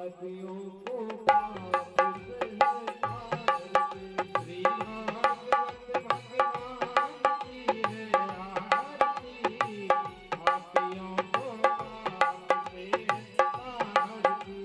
पापियों को पाप से श्री भागवत भगवान की है आरती पापियों को पाप से तारती।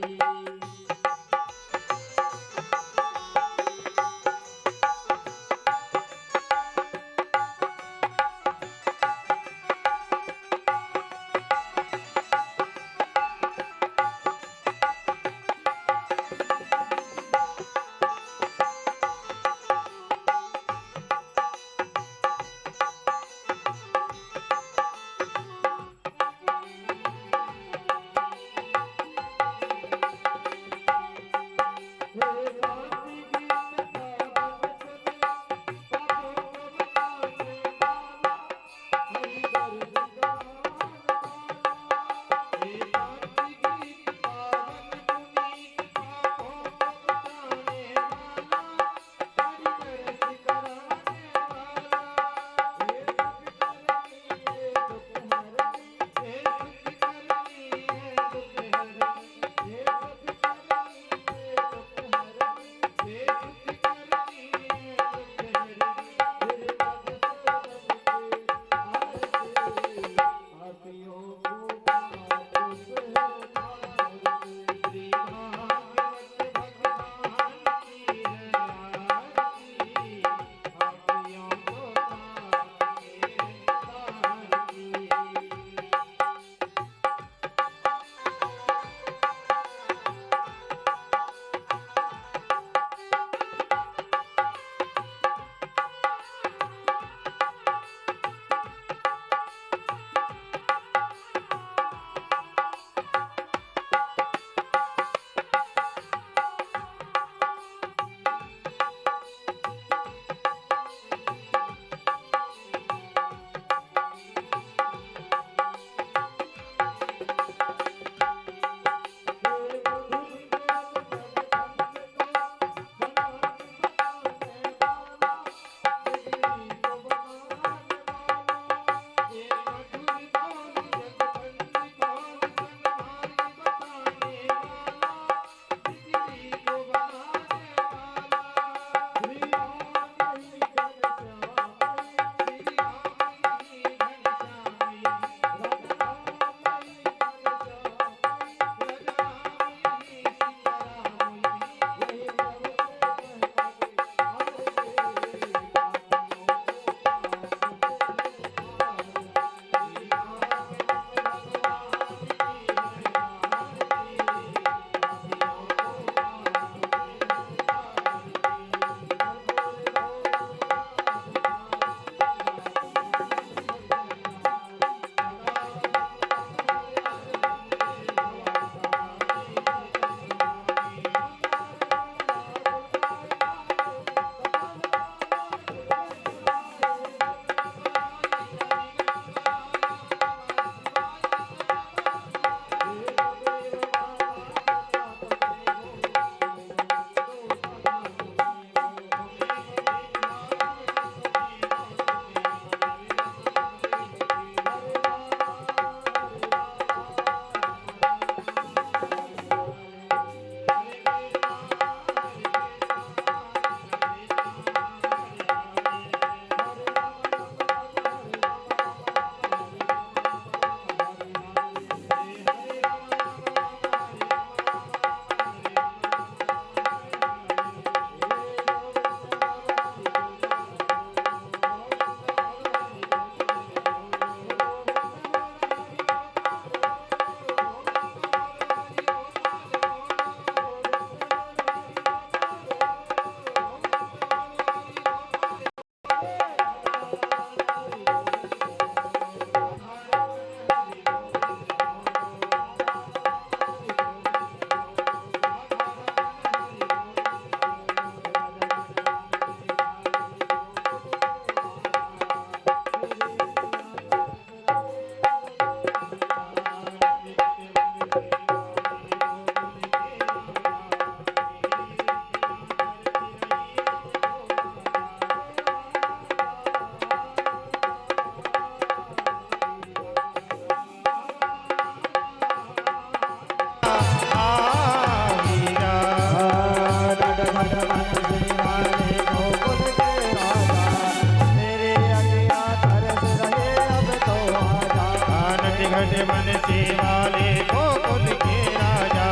ब्रज मन सेवा ले गोकुल के राजा,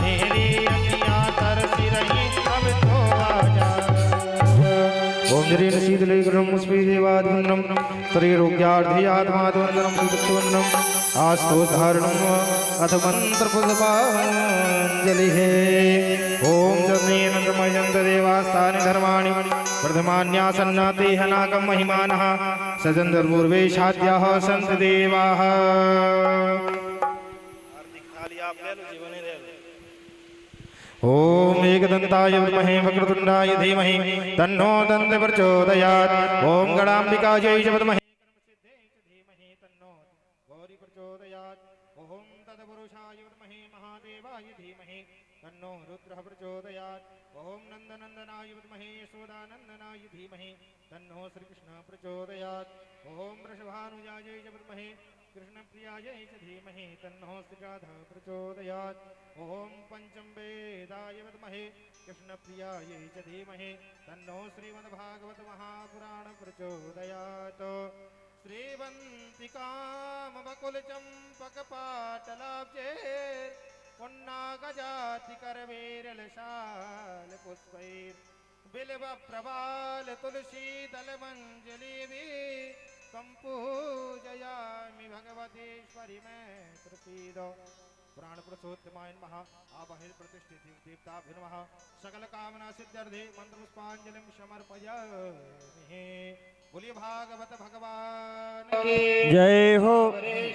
मेरी अखियां तरसी रही अब तो आजा। ओम जरीन शीतले ग्रम स्पीदेवाद्वंदनम शरीरोग्यार्धियात्माद्वंदनम सुदुक्षवंदनम आस्तो धारणम अथ मंत्र पुष्पांजलिः। ओम जनेन्द्रमयंत देवास्तानि धर्माणि वर्धमान्यासन्नाते हनाकं महिमानः सजन्दर्पूर्वेशाद्याः सन्त देवाः। ओम एकदंताय विद्महे वक्रतुंडाय धीमहि तन्नो दन्त प्रचोदयात्। ओम गणाम्बिकायै च विद्महे धीमहि तन्नो गौरी प्रचोदयात्। ओम तत्पुरुषाय विद्महे महादेवाय धीमहि तन्नो रुद्रः प्रचोदयात्। ओम नंदनंदनाय विद्महे यशोदानंदनाय धीमहि तन्नो श्रीकृष्णः प्रचोदयात्। ओम वृषभानुजायै च विद्महे कृष्णप्रियायै च धीमहि तन्नो श्रीराधः प्रचोदयात्। ओम पंचमवेदाय विद्महे कृष्णप्रियायै च धीमहि तन्नो श्रीमद्भागवत महापुराण प्रचोदयात्। श्रीवन्तिकामबकुलचम्पकपाटलाब्जे पुन्नागजातिकरवेरलशालपुष्पैः बिल्वप्रवाल तुलसीदलमञ्जलिभिः त्वं पूजयामि भगवतीश्वरि मे प्रसीद। पुराण पुरुषोत्तमाय नमः। आवाहित प्रतिष्ठित देवताभ्यो नमः। सकल कामना सिद्ध्यर्थे मंत्र पुष्पांजलिं समर्पयामि। बोलिए भागवत भगवान की जय हो,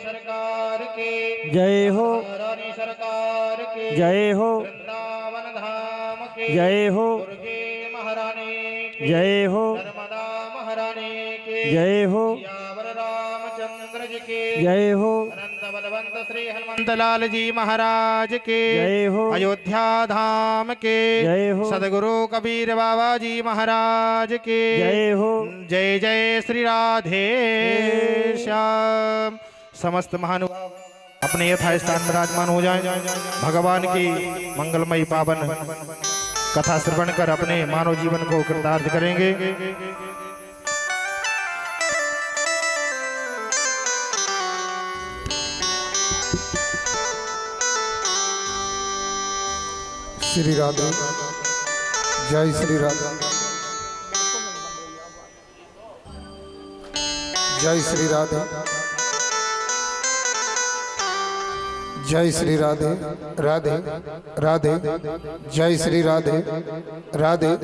सरकार की जय हो, रानी सरकार की जय हो, वृंदावन धाम की जय हो, दुर्गे महारानी की जय हो, नर्मदा महारानी की जय हो, सियावर रामचंद्र जी की जय हो, अनंत बलवंत श्री हनुमंत लाल जी महाराज के जय हो, अयोध्या धाम के जय हो, सदगुरु कबीर बाबा जी महाराज के जय हो। जय जय श्री राधे श्याम। समस्त महानुभाव अपने यथा स्थान विराजमान हो जाएं। भगवान की मंगलमयी पावन कथा श्रवण कर अपने मानव जीवन को कृतार्थ करेंगे। श्री राधे, जय श्री राधे, जय श्री राधे, जय श्री राधे, राधे राधे, जय श्री राधे, राधे,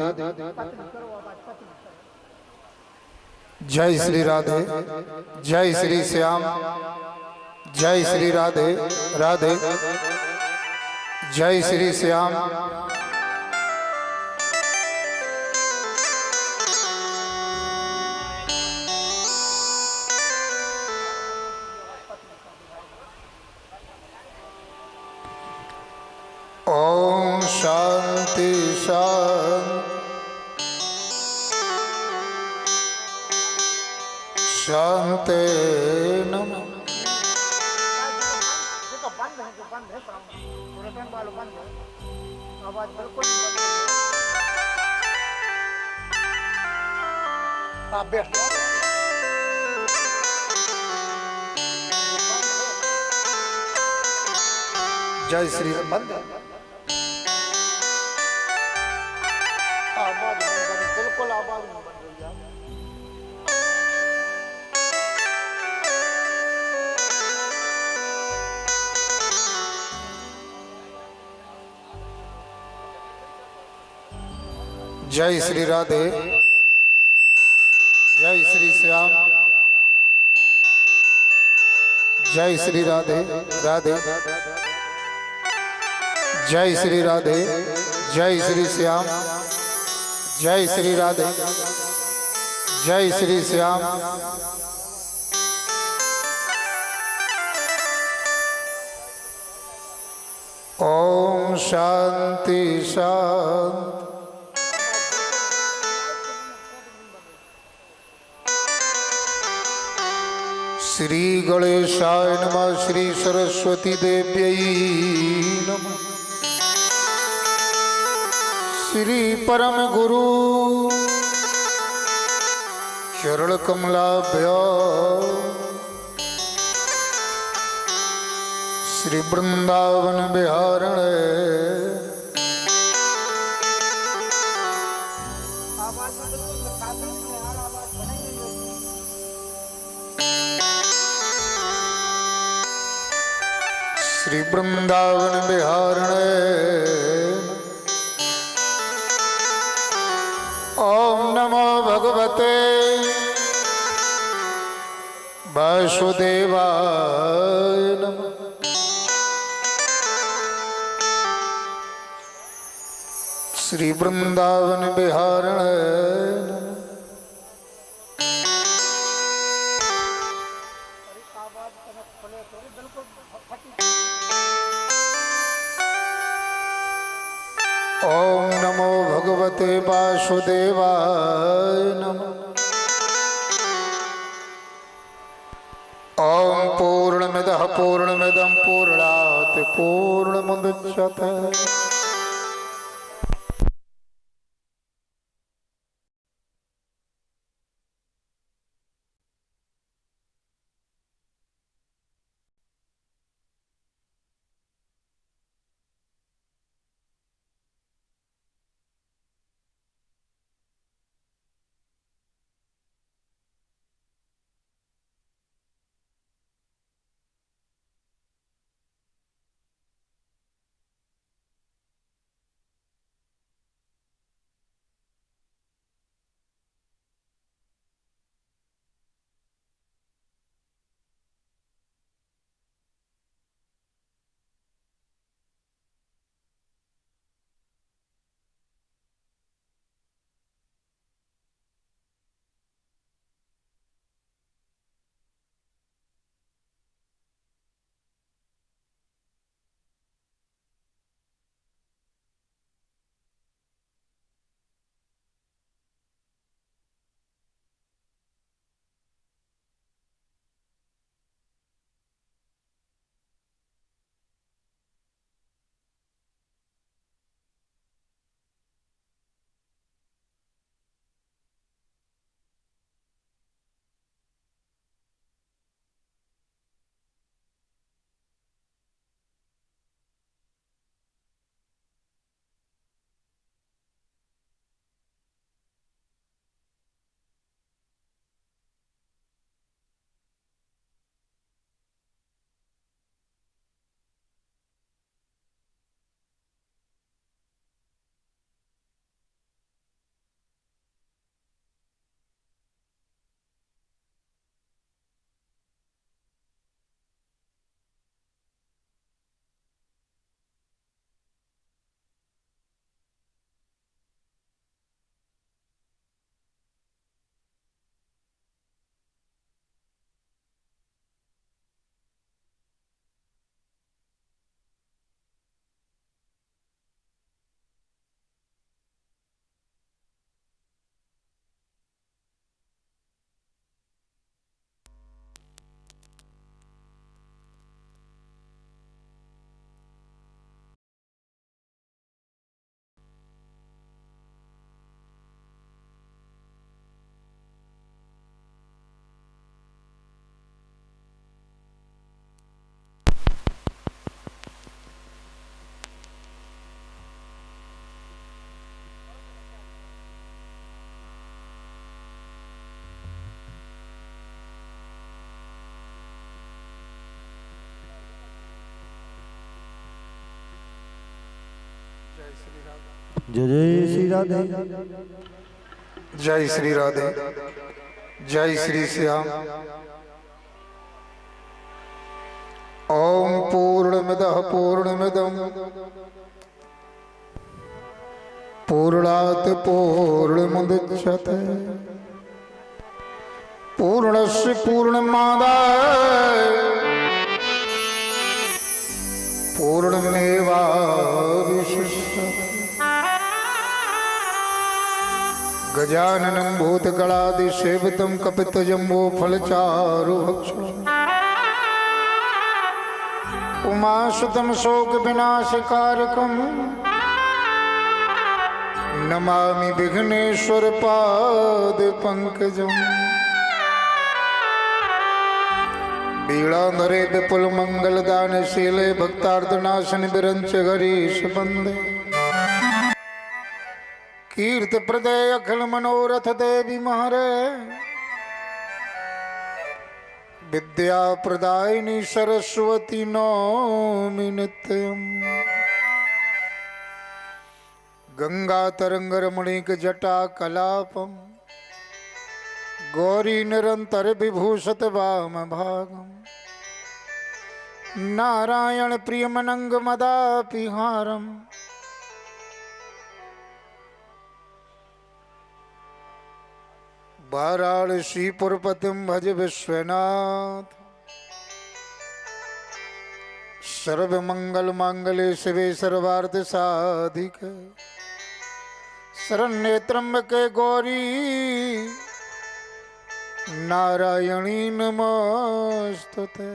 जय श्री राधे, जय श्री श्याम, जय श्री राधे, राधे, जय श्री श्याम। ओम शांति शांति नमः। आवाज बिल्कुल आप बैठ जय श्री बंद आवाज बिल्कुल आवाज नहीं बन रही है। जय श्री राधे, जय श्री श्याम, जय श्री राधे, राधे, जय श्री राधे, जय श्री श्याम, जय श्री राधे, जय श्री श्याम। ओम शांति शांति। श्री गणेशाय नमः। श्री सरस्वती देव्यै नमः। श्री परम गुरु चरण कमलाभ्य श्री वृंदावन बिहारण आवाज में बिल्कुल साधन में यार आवाज बनेगी नहीं। श्री वृंदावन बिहारण ओम नमो भगवते वासुदेवाय नमः। श्री वृंदावन बिहारण आवाज कनक खोले थोड़ी बिल्कुल फटी। ओम नमो भगवते वासुदेवाय नमः। ओम पूर्णमिदः पूर्णमिदं पूर्णात् पूर्णमुदच्यते। जय जय श्री राधे। जय श्री राधे। जय श्री श्याम। ओम पूर्णमिदः पूर्णमिदं पूर्णात् पूर्णमुदच्यते पूर्णस्य पूर्णमादाय पूर्णमेवावशिष्यते। गजाननं भूतगणादिसेवितं कपितजम्बो फलचारुभक्षणम् उमासुतं शोकविनाशकारकम् नमामि विघ्नेश्वरपादपङ्कजम्। बीड़ाधरे विपुल मंगल दान शीले भक्तार्थ नाशन विरंच हरीश बंदे कीर्त प्रदय अखिल मनोरथ देवी महरे विद्या प्रदायिनी सरस्वती नौमि नित्यम् गंगा तरंग रमणीक जटा कलापम गौरी निरंतर विभूषत वाम भागम नारायण प्रियमनंग मदापिहारम वाराणसी पुरपतिम भज विश्वनाथ सर्व मंगल मांगले शिवे सर्वार्थ साधिक शरण्ये त्र्यंबके गौरी नारायणी नमस्तुते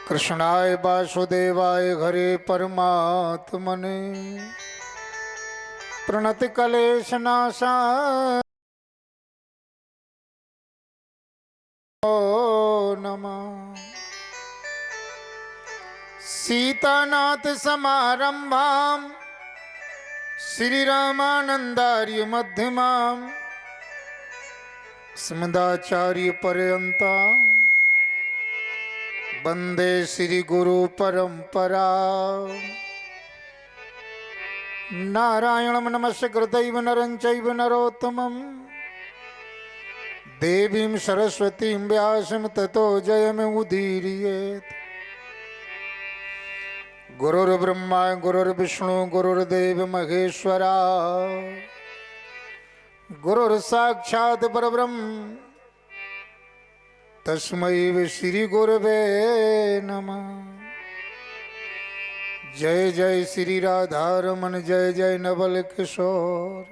कृष्णाय वासुदेवाय हरे परमात्मने प्रणति कलेश नाशाय नमः सीतानाथ समारंभाम श्री रामानंदार्य मध्यमाम स्मदाचार्य पर्यंता वंदे श्री गुरु परंपरा नारायणं नमस्कृत्य नरं चैव नरोत्तमं देवीं सरस्वतीं व्यासं ततो जयमुदीरयेत् गुरुर्ब्रह्मा गुरुर्विष्णु गुरुर्देव महेश्वरा गुरुर्साक्षात् परब्रह्म तस्मै श्री गुरवे नमः। जय जय श्री राधारमण जय जय नवल किशोर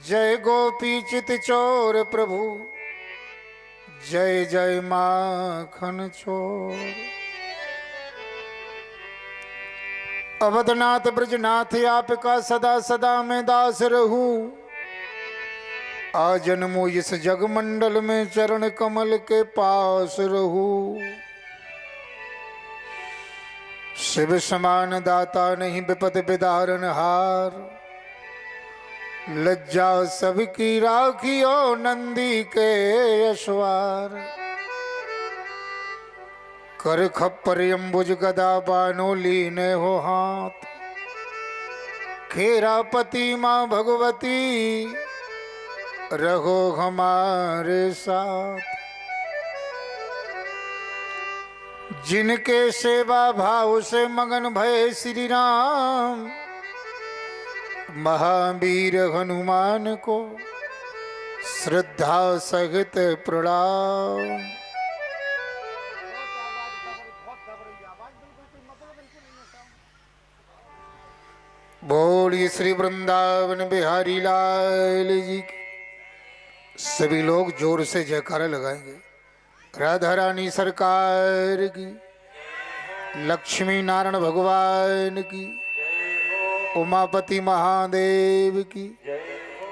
जय गोपी चित चोर प्रभु जय जय माखन चोर अवधनाथ ब्रजनाथ आपका सदा सदा मैं दास रहूं आजन्मो इस जगमंडल में चरण कमल के पास रहूं शिव समान दाता नहीं विपद विदारण हार लज्जा सबकी राखियो नंदी के यशवार कर खप्पर अम्बुज गदा बानो लीने हो हाथ खेरापति माँ भगवती रहो हमारे साथ जिनके सेवा भाव से मगन भय श्री राम महावीर हनुमान को श्रद्धा सहित प्रणाम। बोलिए श्री वृंदावन बिहारी लाल जी की। सभी लोग जोर से जयकारा लगाएंगे। राधा रानी सरकार की, लक्ष्मी नारायण भगवान की, उमापति महादेव की,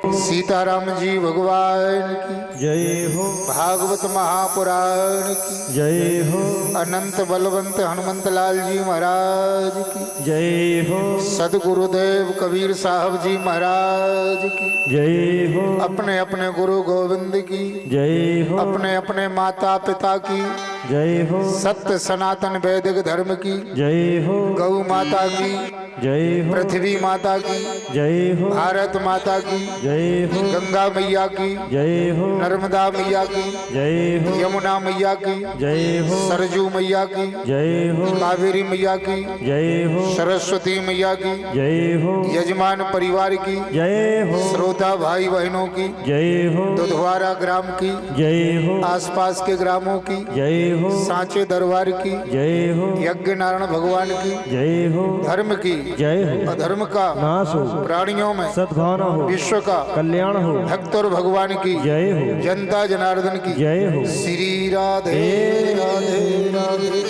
सीताराम जी भगवान की जय हो, भागवत महापुराण की जय हो, अनंत बलवंत हनुमंत लाल जी महाराज की जय हो, सदगुरुदेव कबीर साहब जी महाराज की जय हो, अपने अपने गुरु गोविंद की जय हो, अपने अपने माता पिता की जय हो, सत्य सनातन वैदिक धर्म की जय हो, गौ माता की जय हो, पृथ्वी माता की जय हो, भारत माता की जय हो, गंगा मैया की जय हो, नर्मदा मैया की जय हो, यमुना मैया की जय हो, सरजू मैया की जय हो, कावेरी मैया की जय हो, सरस्वती मैया की जय हो, यजमान परिवार की जय हो, श्रोता भाई बहनों की जय हो, दुधवारा ग्राम की जय हो, आसपास के ग्रामों की जय हो, सांचे दरबार की जय हो, यज्ञ नारायण भगवान की जय हो, धर्म की जय हो, अधर्म का नाश हो, प्राणियों में सद्भावना हो, विश्व का कल्याण हो, भक्त और भगवान की जय हो, जनता जनार्दन की जय हो, श्री राधे राधे राधे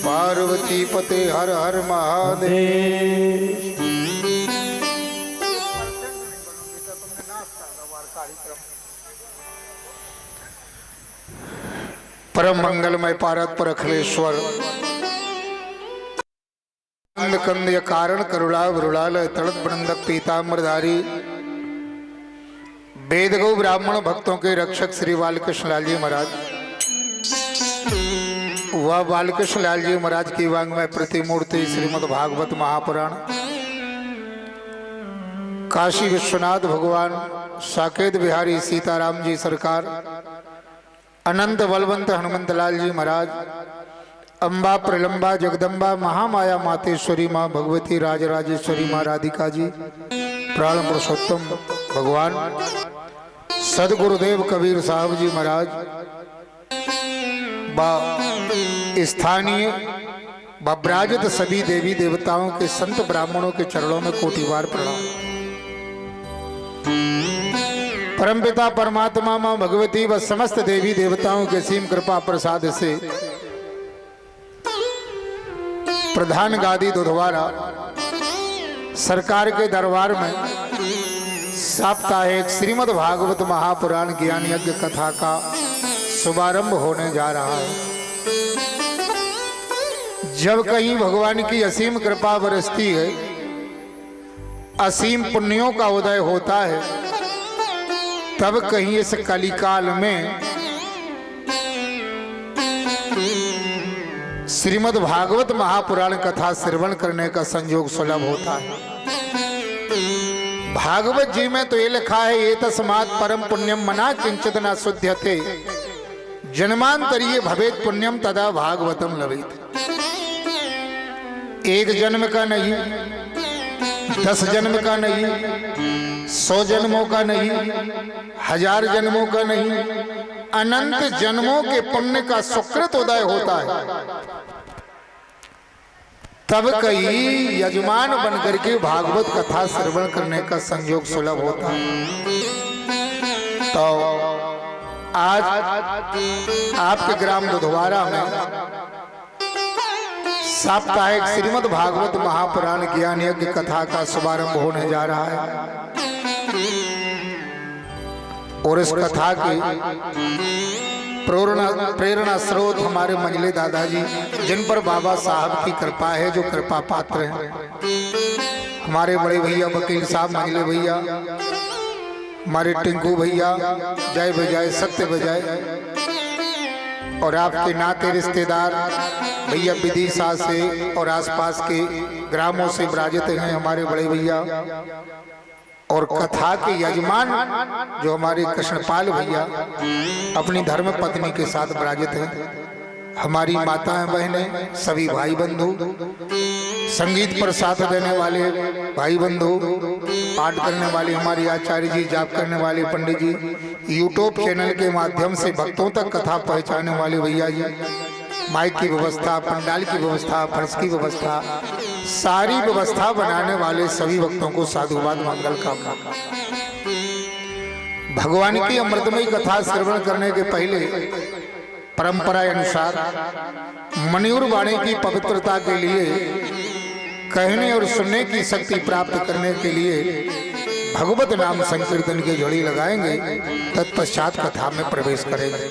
पार्वती पते हर हर महादेव। देव परम मंगलमय पारत पर अखिलेश्वर कंद कारण करुणा वरुणाल तड़त बृंदक पीताम्बरधारी वेद गौ ब्राह्मण भक्तों के रक्षक श्री बालकृष्ण लाल जी महाराज, वह बालकृष्ण लाल जी महाराज की वांग्मय प्रतिमूर्ति श्रीमद् भागवत महापुराण, काशी विश्वनाथ भगवान साकेत बिहारी सीताराम जी सरकार, अनंत बलवंत हनुमंत लाल जी महाराज, अम्बा प्रलंबा जगदम्बा महामाया मातेश्वरी माँ भगवती राजराजेश्वरी माँ राधिका जी, प्राण पुरुषोत्तम भगवान सदगुरुदेव कबीर साहब जी महाराज, स्थानीय ब्राजित सभी देवी देवताओं के संत ब्राह्मणों के चरणों में कोटिवार प्रणाम। परमपिता परमात्मा मां भगवती व समस्त देवी देवताओं के सीम कृपा प्रसाद से प्रधान गादी दुधवारा सरकार के दरबार में साप्ताहिक श्रीमद् भागवत महापुराण ज्ञान यज्ञ कथा का शुभारंभ होने जा रहा है। जब कहीं भगवान की असीम कृपा बरसती है, असीम पुण्यों का उदय होता है, तब कहीं इस कलिकाल में श्रीमद् भागवत महापुराण कथा श्रवण करने का संयोग सुलभ होता है। भागवत जी में तो ये लिखा है, ये तस्मात् परम पुण्यम मना किंचित न शुध्यते जन्मांतरीय भवेत पुण्यम तदा भागवतम लभेत। एक जन्म का नहीं, 10 जन्म का नहीं, 100 जन्मों का नहीं, 1000 जन्मों का नहीं, अनंत जन्मों के पुण्य का सुकृत उदय होता है, तब कई यजमान बनकर के भागवत कथा श्रवण करने का संयोग सुलभ होता है। तो आज आपके ग्राम दुधवारा में साप्ताहिक श्रीमद् भागवत महापुराण ज्ञान यज्ञ कथा का शुभारंभ होने जा रहा है और इस कथा की प्रेरणा स्रोत हमारे मंजले दादाजी, जिन पर बाबा साहब की कृपा है, जो कृपा पात्र हैं। हमारे बड़े भैया वकील साहब मंजले भैया, हमारे टिंकू भैया, जय बजाय सत्य बजाय, और आपके नाते रिश्तेदार भैया विदिशा से और आसपास के ग्रामों से विराजित हैं हमारे बड़े भैया, और कथा के यजमान जो हमारे कृष्णपाल भैया अपनी धर्म पत्नी के साथ विराजित हैं, हमारी माताएं बहनें, सभी भाई बंधु, संगीत पर साथ देने वाले भाई बंधु, पाठ करने वाले हमारे आचार्य जी, जाप करने वाले पंडित जी, यूट्यूब चैनल के माध्यम से भक्तों तक कथा पहुंचाने वाले भैया जी, माइक की व्यवस्था, पंडाल की व्यवस्था, फर्श की व्यवस्था, सारी व्यवस्था बनाने वाले सभी भक्तों को साधुवाद मंगल कामना। भगवान की अमृतमयी कथा श्रवण करने के पहले परंपरा अनुसार मणियुर वाणी की पवित्रता के लिए, कहने और सुनने की शक्ति प्राप्त करने के लिए भगवत नाम संकीर्तन की झड़ी लगाएंगे, तत्पश्चात कथा में प्रवेश करेंगे।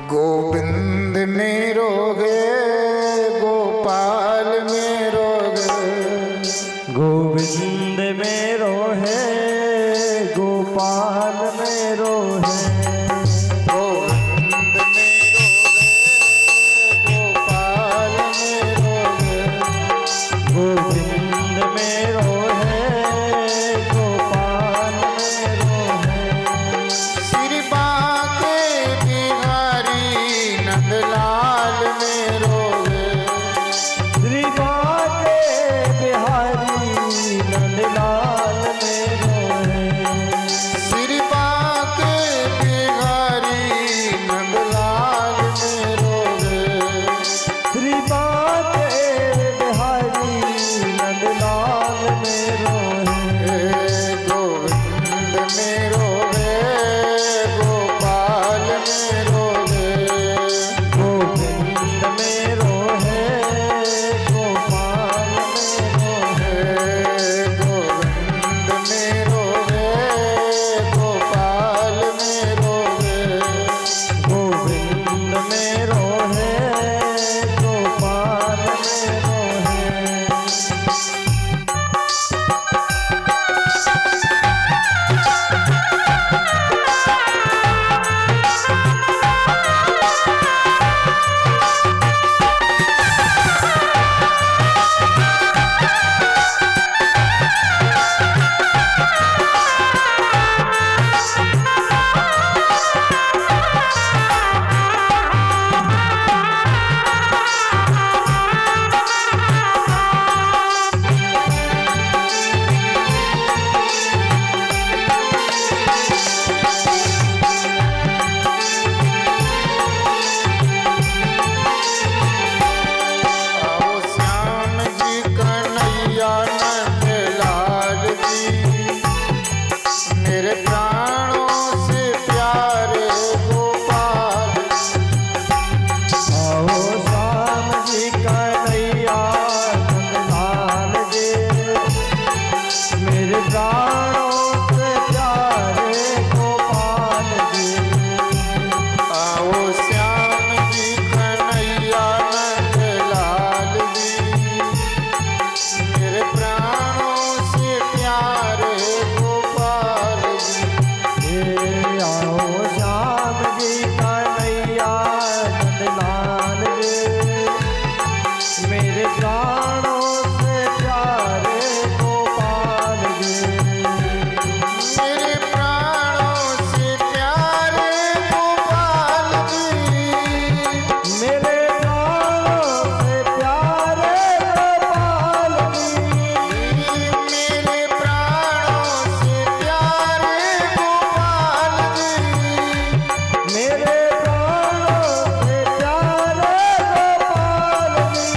गोविंद मेरो गे गोपाल मेरो गे, गोविंद मेरो है गोपाल मेरो है, गोविंद मेरो गे गोपाल मेरो गे, गोविंद मेरो है गोपाल मेरो है, श्री बांके बिहारी नंदलाल आओ श्याम जी कन्हैया नंदलाल जी मेरे प्राणों से प्यारे गोपाल जी आओ श्याम जी कन्हैया नंदलाल जी मेरे प्राणों से प्यारे गोपाल जी आओ श्याम जी कन्हैया नंदलाल जी मेरे प्राणों से प्यारे गोपाल जी मेरे प्राणों से प्यारे गोपाल जी मेरे प्राणों से प्यारे गोपाल जी मेरे प्राणों से प्यारे गोपाल जी मेरे प्राणों से प्यारे गोपाल जी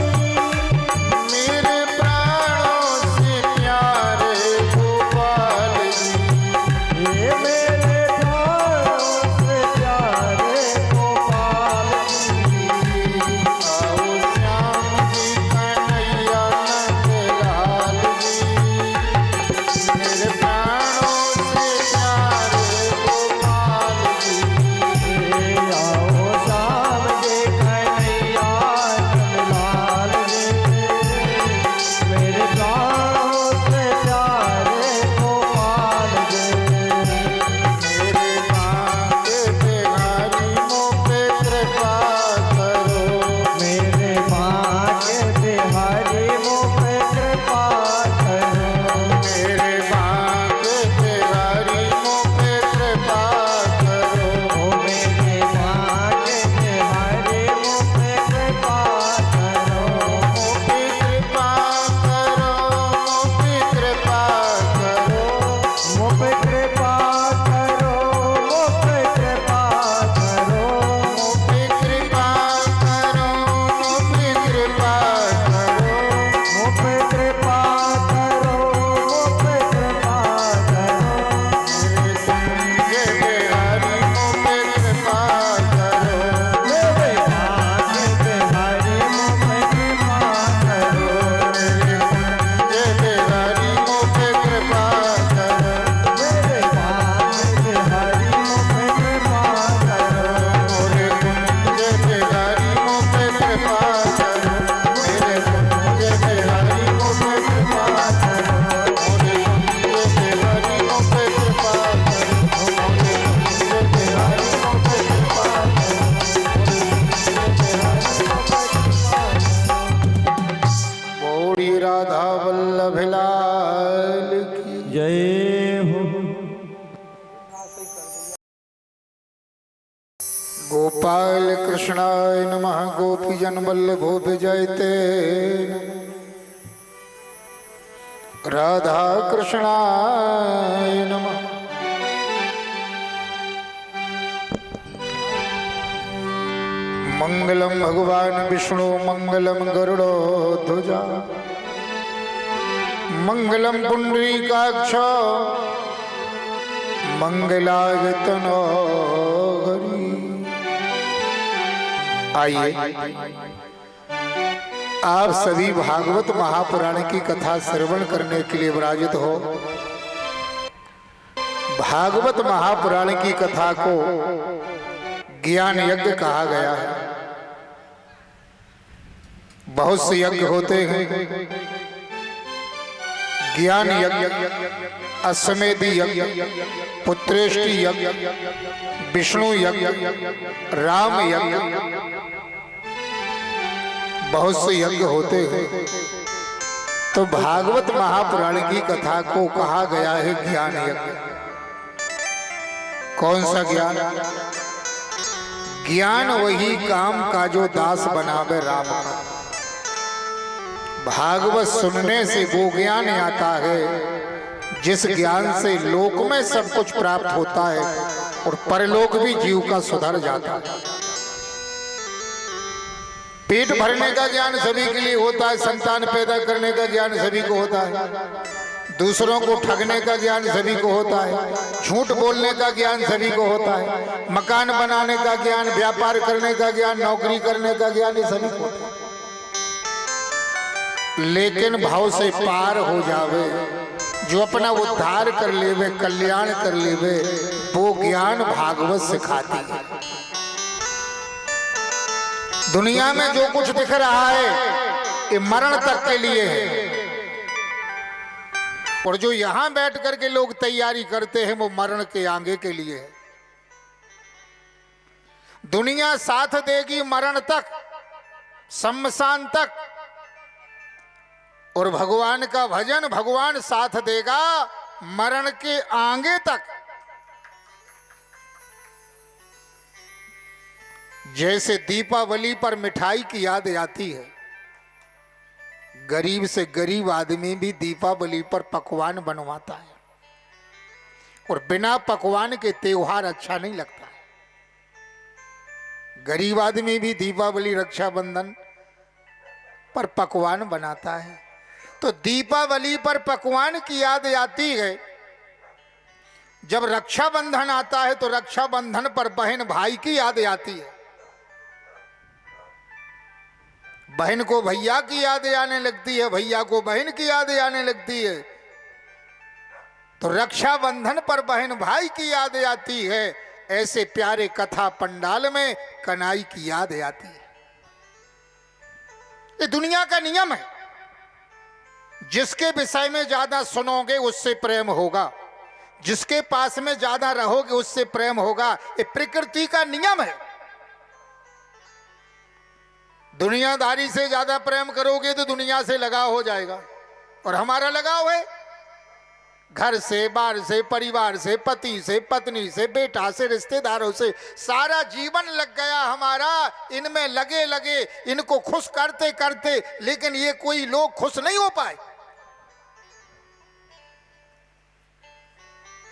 मेरे प्राणों से प्यारे गोपाल जी ये मेरे प्राणों से प्यारे गोपाल जी आओ श्याम जी कन्हैया नंदलाल जी मेरे प्राणों से प्यारे गोपाल जी आओ श्याम जी कन्हैया नंदलाल जी मेरे प्राणों से प्यारे गोपाल जी मेरे भाग्य बिहारी मोह पे कृपा करो मेरे भाग्य बिहारी मुझ पे कृपा करो मेरे भाग्य बिहारी मोह पे कृपा करो ओ मेरे भाग्य बिहारी मुझ पे कृपा करो मोह पे कृपा करो मोह पे कृपा करो मुझ पे कृपा करो मुझ पे कृपा करो मोह पे कृपा करो मोह पे कृपा करो मुझ पे कृपा करो मुझ पे कृपा करो मेरे भाग्य बिहारी मोह पे कृपा करो मेरे भाग्य बिहारी मुझ पे कृपा करो मेरे भाग्य बिहारी मोह पे कृपा करो मेरे भाग्य बिहारी मुझ पे कृपा करो मोरे कुंज बिहारी मोह पे कृपा करो मेरे कुंज बिहारी मोह पे कृपा करो मोरे कुंज बिहारी मोह पे कृपा करो मोरे कुंज बिहारी मोह पे कृपा करो मोरी राधा वल्लभ लाल की जय हो गोपाल कृष्णाय नमः गोपीजन वल्लभो विजयते राधा कृष्णाय नमः मंगलम भगवान विष्णु मंगलम गरुड़ो ध्वजा मंगलम पुंडरीकाक्ष मंगलाय तनो हरि। आइए आप सभी भागवत महापुराण की कथा श्रवण करने के लिए विराजित हो। भागवत महापुराण की कथा को ज्ञान यज्ञ कहा गया है। बहुत से यज्ञ होते हैं, ज्ञान यज्ञ, अश्वमेध यज्ञ, पुत्रेष्टि यज्ञ, विष्णु यज्ञ, राम यज्ञ, बहुत से यज्ञ होते हैं। तो भागवत महापुराण की कथा को कहा गया है ज्ञान यज्ञ। कौन सा ज्ञान? ज्ञान वही काम का जो दास बनावे राम का। भागवत सुनने से वो ज्ञान आता है जिस ज्ञान से लोक में सब कुछ प्राप्त होता है और परलोक भी जीव का सुधर जाता है। पेट भरने का ज्ञान सभी के लिए होता है, संतान पैदा करने का ज्ञान सभी को होता है, दूसरों को ठगने का ज्ञान सभी को होता है, झूठ बोलने का ज्ञान सभी को होता है, मकान बनाने का ज्ञान, व्यापार करने का ज्ञान, नौकरी करने का ज्ञान, ये सभी को होता है। लेकिन भाव से पार हो जावे, जो अपना उद्धार कर लेवे, कल्याण कर लेवे, वो ज्ञान भागवत सिखाती है। दुनिया में जो कुछ दिख रहा है ये मरण तक के लिए है, और जो यहां बैठ करके लोग तैयारी करते हैं वो मरण के आगे के लिए है। दुनिया साथ देगी मरण तक, शमशान तक, और भगवान का भजन भगवान साथ देगा मरण के आगे तक। जैसे दीपावली पर मिठाई की याद आती है, गरीब से गरीब आदमी भी दीपावली पर पकवान बनवाता है, और बिना पकवान के त्योहार अच्छा नहीं लगता है। गरीब आदमी भी दीपावली रक्षाबंधन पर पकवान बनाता है। तो दीपावली पर पकवान की याद आती है। जब रक्षाबंधन आता है तो रक्षाबंधन पर बहन भाई की याद आती है, बहन को भैया की याद आने लगती है, भैया को बहन की याद आने लगती है। तो रक्षाबंधन पर बहन भाई की याद आती है। ऐसे प्यारे कथा पंडाल में कन्हई की याद आती है। ये दुनिया का नियम है, जिसके विषय में ज्यादा सुनोगे उससे प्रेम होगा, जिसके पास में ज्यादा रहोगे उससे प्रेम होगा। ये प्रकृति का नियम है। दुनियादारी से ज्यादा प्रेम करोगे तो दुनिया से लगाव हो जाएगा, और हमारा लगाव है घर से, बाहर से, परिवार से, पति से, पत्नी से, बेटा से, रिश्तेदारों से। सारा जीवन लग गया हमारा इनमें लगे लगे, इनको खुश करते करते, लेकिन ये कोई लोग खुश नहीं हो पाए।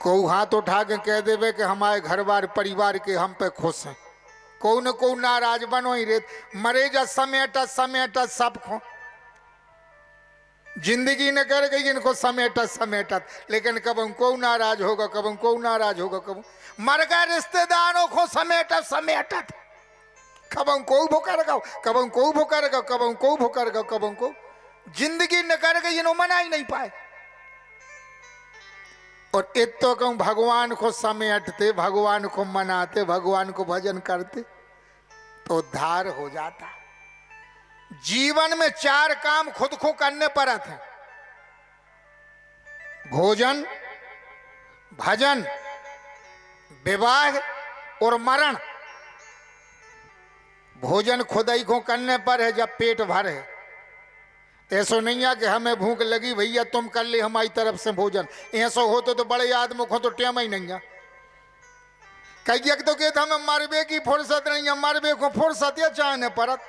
को हाथ उठा के कह देवे कि हमारे घर बार परिवार के हम पे खुश हैं, को न को नाराज बनो ही रे। मरे जा समेटा समेटा सब खो, जिंदगी न कर गई इनको समेटत समेटत, लेकिन कब उनको नाराज होगा, कब उनको नाराज होगा, कब मर गए रिश्तेदारों को समेटत समेटत, कब उनको भूखा रखा, कब उनको भूखा रखा, कब उनको भूखा रखा, कब उनको जिंदगी न कर गई, इन्हों मना ही नहीं पाए। और इतो कहूं भगवान को समेटते, भगवान को मनाते, भगवान को भजन करते तो उद्धार हो जाता। जीवन में 4 काम खुद को करने पड़ते हैं: भोजन, भजन, विवाह और मरण। भोजन खुद ही को करने पर है जब पेट भर है। ऐसा नहीं है कि हमें भूख लगी भैया तुम कर ले हमारी तरफ से भोजन, ऐसा होते तो बड़े आदमी को तो टेम ही नहीं है। कई तो कहते हमें मरबे की फुर्सत नहीं है, मरबे को फुर्सत या चाहने परत,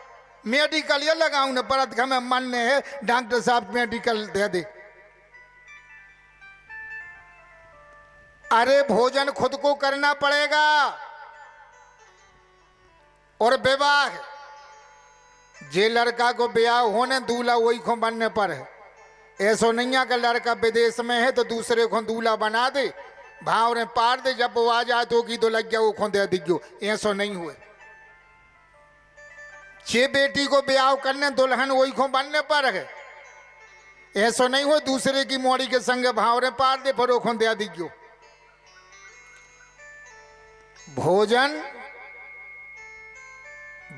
मेडिकल ये लगाऊ परत, हमें मानने है डॉक्टर साहब मेडिकल दे दे। अरे भोजन खुद को करना पड़ेगा। और विवाह, जे लड़का को ब्याह होने दूल्हा वही को बनने पर है। ऐसा नहीं है कि लड़का विदेश में है तो दूसरे को दूल्हा बना दे, भाव ने पार दे, जब वो आ जाए तो की तो लग गया वो खो दे दियो। ऐसा नहीं हुए। जे बेटी को ब्याह करने दुल्हन वही को बनने पर है। ऐसा नहीं हो दूसरे की मोड़ी के संग भाव ने पार दे फिर वो खो दे दियो। भोजन,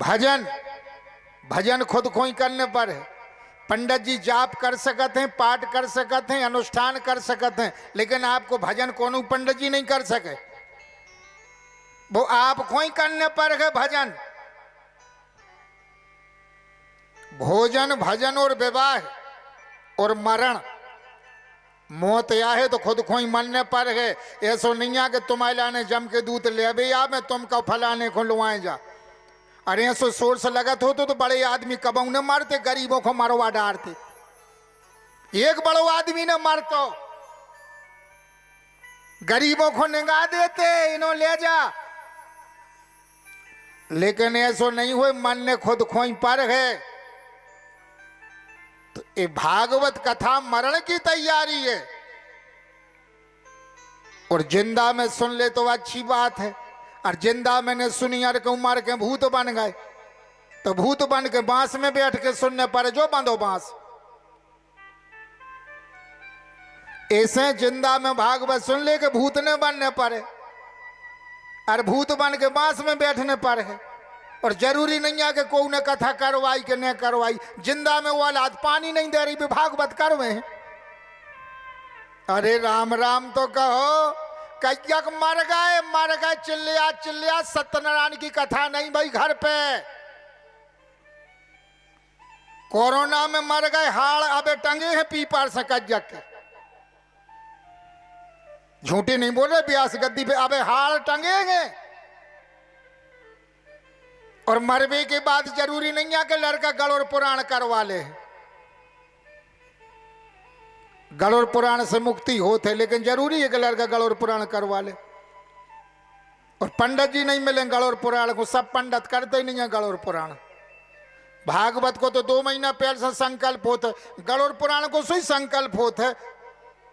भजन, भजन खुद को ही करने पर है। पंडित जी जाप कर सकते हैं, पाठ कर सकते हैं, अनुष्ठान कर सकते हैं, लेकिन आपको भजन कोनो पंडित जी नहीं कर सके। वो आपको ही करने पर है भजन। भोजन, भजन और विवाह और मरण, मौत या है तो खुद को ही मरने पर है। ऐसा नहीं है कि तुम्हारे लाने जम के दूध ले बे या मैं तुमका फलाने को लुआए जा। अरे ऐसो सोर्स लगत हो तो बड़े आदमी कबू न मारते, गरीबों को मरवा डालते। एक बड़ो आदमी ने मारतो, गरीबों को निगाह देते, इन्हों ले जा। लेकिन ऐसो नहीं हुए, मन ने खुद खोई पर है। तो ये भागवत कथा मरण की तैयारी है। और जिंदा में सुन ले तो अच्छी बात है, और जिंदा मैंने सुनी यार के मार के भूत बन गए, तो भूत बन के बांस में बैठ के सुनने पड़े, जो बांधो बांस। ऐसे जिंदा में भागवत सुन ले के भूत ने बनने पड़े, और भूत बन के बांस में बैठने पर है। और जरूरी नहीं है कि कोई ने कथा करवाई कि नहीं करवाई, जिंदा में वो औलाद पानी नहीं दे रही भी भागवत करवे हैं। अरे राम राम तो कहो, कैयक मर गए चिल्लिया चिल्लिया, सत्यनारायण की कथा नहीं भाई घर पे। कोरोना में मर गए, हाड़ अबे टंगे हैं पीपर से कैयक के, झूठी नहीं बोल रहे, ब्यास गद्दी पे अबे हाड़ टंगे हैं। और मरवे के बाद जरूरी नहीं है कि लड़का गलोर पुराण करवा ले, गलोर पुराण से मुक्ति होते, लेकिन जरूरी है कि लड़का गलोर पुराण करवा ले। और पंडित जी नहीं मिले गलोर पुराण को, सब पंडित करते ही नहीं है गलोर पुराण। भागवत को तो 2 महीना पहले से संकल्प होता है, गलोर पुराण को सही संकल्प होता है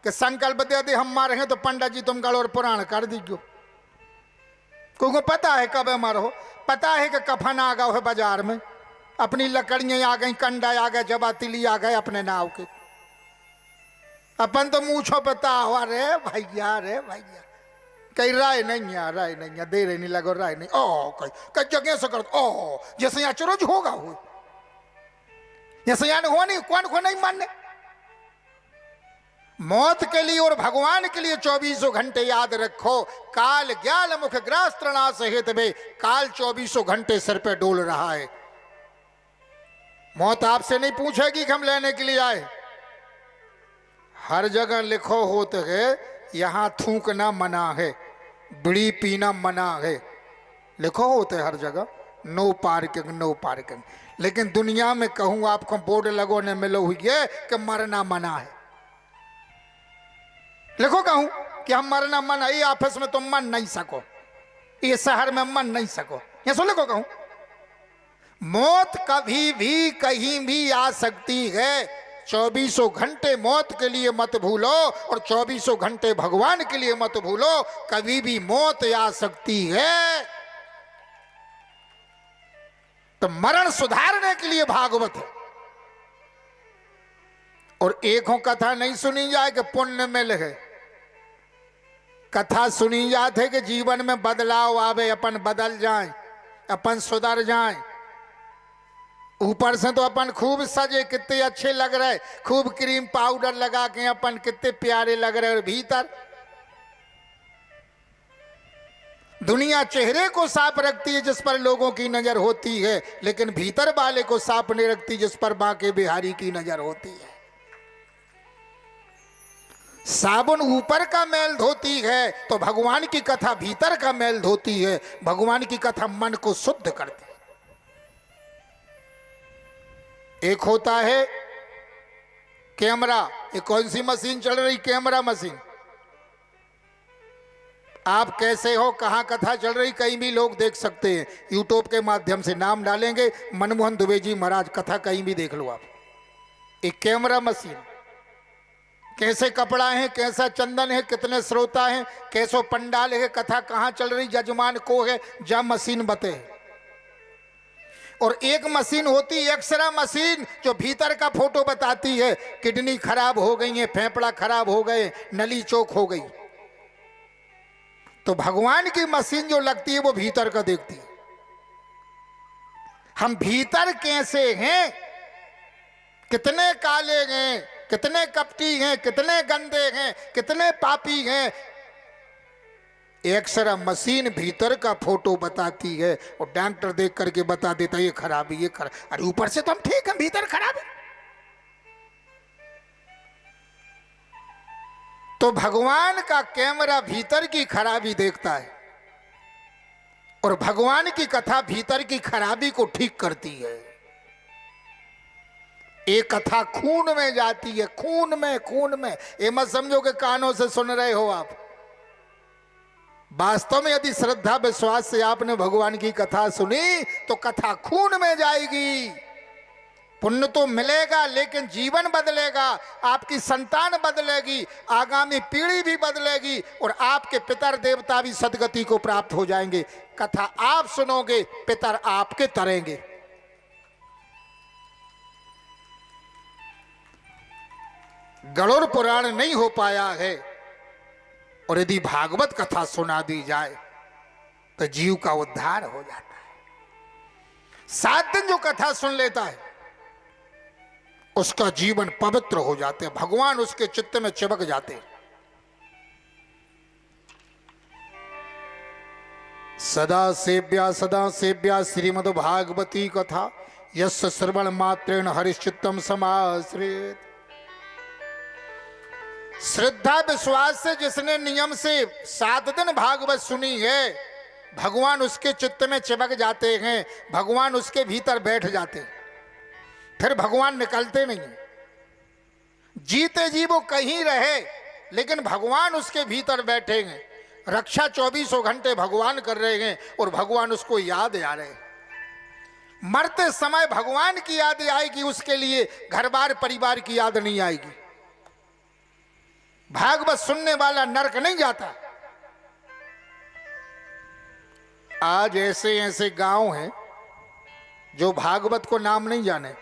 कि संकल्प दे दे हम मारे हैं तो पंडित जी तुम गलोर पुराण कर दीजिए। को पता है कब मरो, पता है कि कफन आ गया है बाजार में, अपनी लकड़ियां आ गई, कंडा आ गया, जबातिली आ गए अपने नाव के, अपन तो मूछो पता हुआ रे भैया, रे भैया कहीं राय नहीं है, राय नहीं है, दे रही नहीं लगो राय नहीं, ओ कई जगह से कर ओ जैसे यहाँ चरोज होगा हो, जैसे यहाँ हो नहीं, कौन को नहीं मानने। मौत के लिए और भगवान के लिए 24 घंटे याद रखो। काल ज्ञाल मुख ग्रास त्रणास हित में, काल 24 घंटे सिर पे डोल रहा है। मौत आपसे नहीं पूछेगी कि हम लेने के लिए आए। हर जगह लिखो होते है, यहां थूकना मना है, बीड़ी पीना मना है, लिखो होते हर जगह, नो पार्किंग नो पार्किंग। लेकिन दुनिया में कहूं आपको बोर्ड लगोने मिलो हुई है कि मरना मना है, लिखो कहूं कि हम मरना मना, ये ऑफिस में तुम मन नहीं सको, ये शहर में मन नहीं सको, ये सो लिखो कहूं। मौत कभी भी कहीं भी आ सकती है, 24 घंटे मौत के लिए मत भूलो और 24 घंटे भगवान के लिए मत भूलो, कभी भी मौत आ सकती है। तो मरण सुधारने के लिए भागवत है। और एक हो कथा नहीं सुनी जाए कि पुण्य मिल है, कथा सुनी जाती है कि जीवन में बदलाव आवे, अपन बदल जाए, अपन सुधर जाए। ऊपर से तो अपन खूब सजे, कितने अच्छे लग रहे, खूब क्रीम पाउडर लगा के अपन कितने प्यारे लग रहे, और भीतर दुनिया चेहरे को साफ रखती है जिस पर लोगों की नजर होती है, लेकिन भीतर वाले को साफ नहीं रखती जिस पर बांके बिहारी की नजर होती है। साबुन ऊपर का मैल धोती है तो भगवान की कथा भीतर का मैल धोती है। भगवान की कथा मन को शुद्ध करती है। एक होता है कैमरा, ये कौन सी मशीन चल रही, कैमरा मशीन। आप कैसे हो, कहां कथा चल रही, कहीं भी लोग देख सकते हैं, यूट्यूब के माध्यम से नाम डालेंगे मनमोहन दुबे जी महाराज, कथा कहीं भी देख लो आप। एक कैमरा मशीन, कैसे कपड़ा है, कैसा चंदन है, कितने श्रोता हैं, कैसो पंडाल है, कथा कहाँ चल रही, जजमान को है, जा मशीन बते। और एक मशीन होती है एक्सरे मशीन, जो भीतर का फोटो बताती है, किडनी खराब हो गई है, फेफड़ा खराब हो गए, नली चौक हो गई। तो भगवान की मशीन जो लगती है वो भीतर का देखती है। हम भीतर कैसे हैं, कितने काले हैं, कितने कपटी हैं, कितने गंदे हैं, कितने पापी हैं, एक्सरे मशीन भीतर का फोटो बताती है। और डॉक्टर देख करके बता देता है ये खराबी, ये खराब, अरे ऊपर से तो हम ठीक है, भीतर खराब है। तो भगवान का कैमरा भीतर की खराबी देखता है और भगवान की कथा भीतर की खराबी को ठीक करती है। एक कथा खून में जाती है, खून में, खून में। ये मत समझो कि कानों से सुन रहे हो आप। वास्तव में यदि श्रद्धा विश्वास से आपने भगवान की कथा सुनी तो कथा खून में जाएगी, पुण्य तो मिलेगा लेकिन जीवन बदलेगा, आपकी संतान बदलेगी, आगामी पीढ़ी भी बदलेगी और आपके पितर देवता भी सदगति को प्राप्त हो जाएंगे। कथा आप सुनोगे, पितर आपके तरेंगे। गरुड़ पुराण नहीं हो पाया है और यदि भागवत कथा सुना दी जाए तो जीव का उद्धार हो जाता है। 7 दिन जो कथा सुन लेता है उसका जीवन पवित्र हो जाते हैं, भगवान उसके चित्त में चिपक जाते हैं। सदा सेव्या श्रीमद् भागवती कथा यस्य श्रवण मात्रेण हरिश्चित्तम समाश्रित। श्रद्धा विश्वास से जिसने नियम से 7 दिन भागवत सुनी है, भगवान उसके चित्त में चिपक जाते हैं, भगवान उसके भीतर बैठ जाते हैं, फिर भगवान निकलते नहीं। जीते जी वो कहीं रहे लेकिन भगवान उसके भीतर बैठेंगे, रक्षा 24 घंटे भगवान कर रहे हैं और भगवान उसको याद आ रहे हैं। मरते समय भगवान की याद आएगी, उसके लिए घर बार परिवार की याद नहीं आएगी। भागवत सुनने वाला नरक नहीं जाता। आज ऐसे ऐसे गांव हैं जो भागवत को नाम नहीं जाने,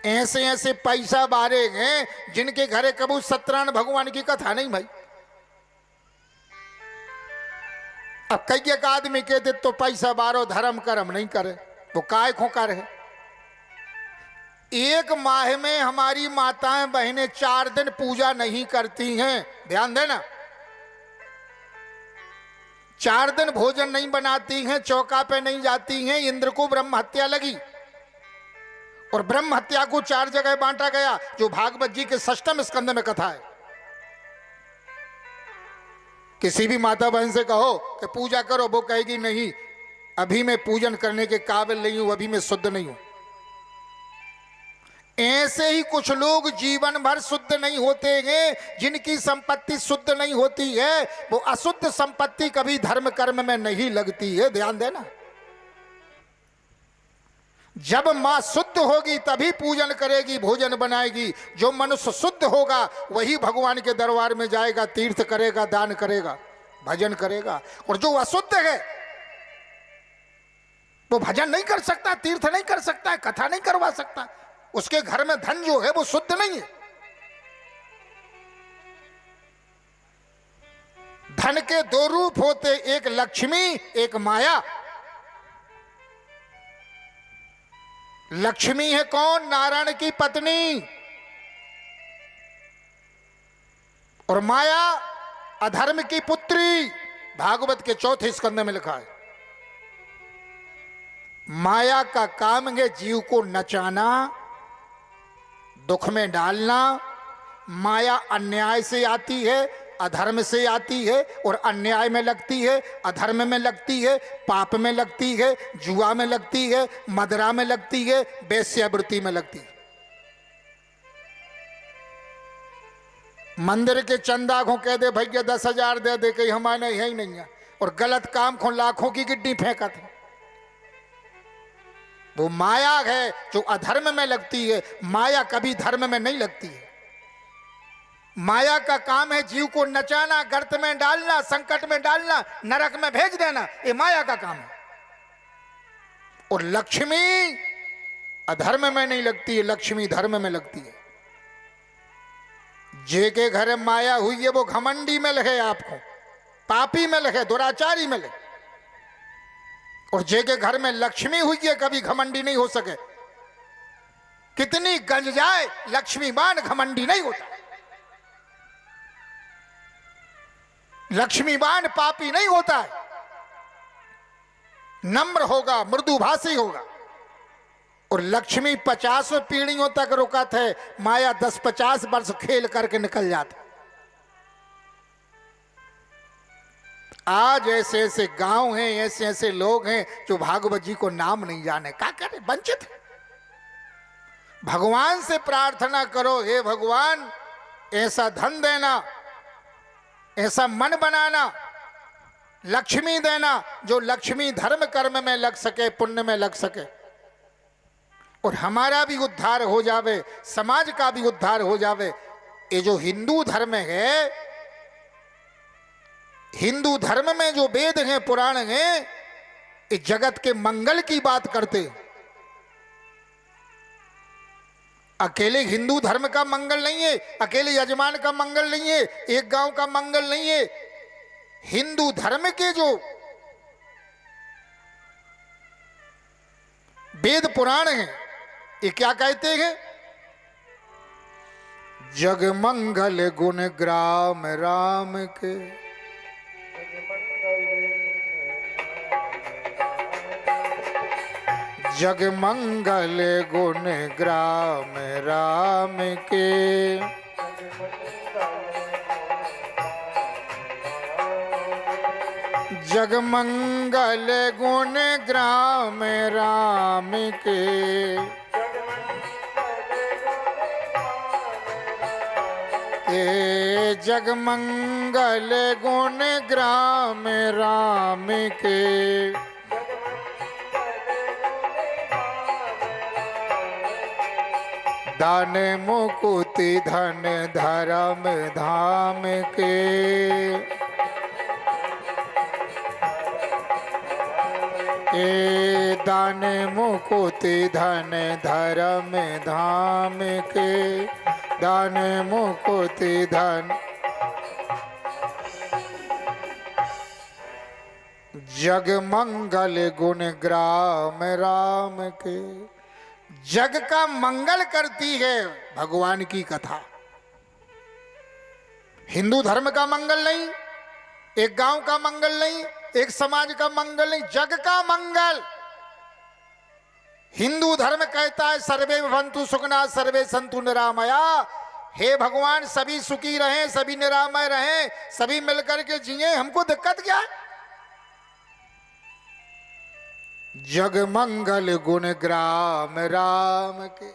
ऐसे ऐसे पैसा बारे हैं जिनके घरे कबू सत्यनारायण भगवान की कथा नहीं। भाई अब कई एक आदमी कहते तो पैसा बारो धर्म कर्म नहीं करे, वो काय खो कर है। एक माह में हमारी माताएं बहनें 4 दिन पूजा नहीं करती हैं, ध्यान देना। 4 दिन भोजन नहीं बनाती हैं, चौका पे नहीं जाती हैं। इंद्र को ब्रह्म हत्या लगी और ब्रह्म हत्या को 4 जगह बांटा गया, जो भागवत जी के 6वें स्कंद में कथा है। किसी भी माता बहन से कहो कि पूजा करो, वो कहेगी नहीं, अभी मैं पूजन करने के काबिल नहीं हूं, अभी मैं शुद्ध नहीं हूं। ऐसे ही कुछ लोग जीवन भर शुद्ध नहीं होते हैं, जिनकी संपत्ति शुद्ध नहीं होती है, वो अशुद्ध संपत्ति कभी धर्म कर्म में नहीं लगती है। ध्यान देना, जब मां शुद्ध होगी तभी पूजन करेगी, भोजन बनाएगी। जो मनुष्य शुद्ध होगा वही भगवान के दरबार में जाएगा, तीर्थ करेगा, दान करेगा, भजन करेगा। और जो अशुद्ध है वो भजन नहीं कर सकता, तीर्थ नहीं कर सकता, कथा नहीं करवा सकता। उसके घर में धन जो है वो शुद्ध नहीं है। धन के 2 रूप होते, एक लक्ष्मी, एक माया। लक्ष्मी है कौन? नारायण की पत्नी। और माया अधर्म की पुत्री। भागवत के 4थे स्कंद में लिखा है, माया का काम है जीव को नचाना, दुख में डालना। माया अन्याय से आती है, अधर्म से आती है, और अन्याय में लगती है, अधर्म में लगती है, पाप में लगती है, जुआ में लगती है, मदरा में लगती है, वेश्यावृत्ति में लगती है। मंदिर के चंदा को कह दे भैया 10,000 दे दे, कहीं हमारे है ही नहीं है, और गलत काम को लाखों की गिड्डी फेंका था। वो माया है जो अधर्म में लगती है, माया कभी धर्म में नहीं लगती है। माया का काम है जीव को नचाना, गर्त में डालना, संकट में डालना, नरक में भेज देना, ये माया का काम है। और लक्ष्मी अधर्म में नहीं लगती है, लक्ष्मी धर्म में लगती है। जे के घर माया हुई है वो घमंडी में लगे, आपको पापी में लगे, दुराचारी में लगे। और जे के घर में लक्ष्मी हुई है कभी घमंडी नहीं हो सके। कितनी गंज जाए लक्ष्मीवान घमंडी नहीं होता। लक्ष्मीवान पापी नहीं होता है, नम्र होगा, मृदुभाषी होगा। और लक्ष्मी 50 पीढ़ियों तक रुकत है, माया 10-50 वर्ष खेल करके निकल जाता। आज ऐसे ऐसे गांव हैं, ऐसे ऐसे लोग हैं जो भागवत जी को नाम नहीं जाने, क्या करे, वंचित है। भगवान से प्रार्थना करो, हे भगवान ऐसा धन देना, ऐसा मन बनाना, लक्ष्मी देना जो लक्ष्मी धर्म कर्म में लग सके, पुण्य में लग सके। और हमारा भी उद्धार हो जावे, समाज का भी उद्धार हो जावे। ये जो हिंदू धर्म है, हिंदू धर्म में जो वेद हैं, पुराण हैं, ये जगत के मंगल की बात करते। अकेले हिंदू धर्म का मंगल नहीं है, अकेले यजमान का मंगल नहीं है, एक गांव का मंगल नहीं है। हिंदू धर्म के जो वेद पुराण हैं, ये क्या कहते हैं? जग मंगल गुण ग्राम राम के, जग मंगल गुण ग्राम राम के, जग मंगल गुण ग्राम राम के, जग मंगल गुण ग्राम राम के, दान मुकुति धन धर्म धाम के, दान मुकुति धन धर्म धाम के, दान मुकुति धन, जग मंगल गुण ग्राम राम के। जग का मंगल करती है भगवान की कथा। हिंदू धर्म का मंगल नहीं, एक गांव का मंगल नहीं, एक समाज का मंगल नहीं, जग का मंगल। हिंदू धर्म कहता है सर्वे भवन्तु सुखिनः सर्वे सन्तु निरामया। हे भगवान, सभी सुखी रहें, सभी निरामय रहें, सभी मिलकर के जिए, हमको दिक्कत क्या है? जग मंगल गुण ग्राम राम के।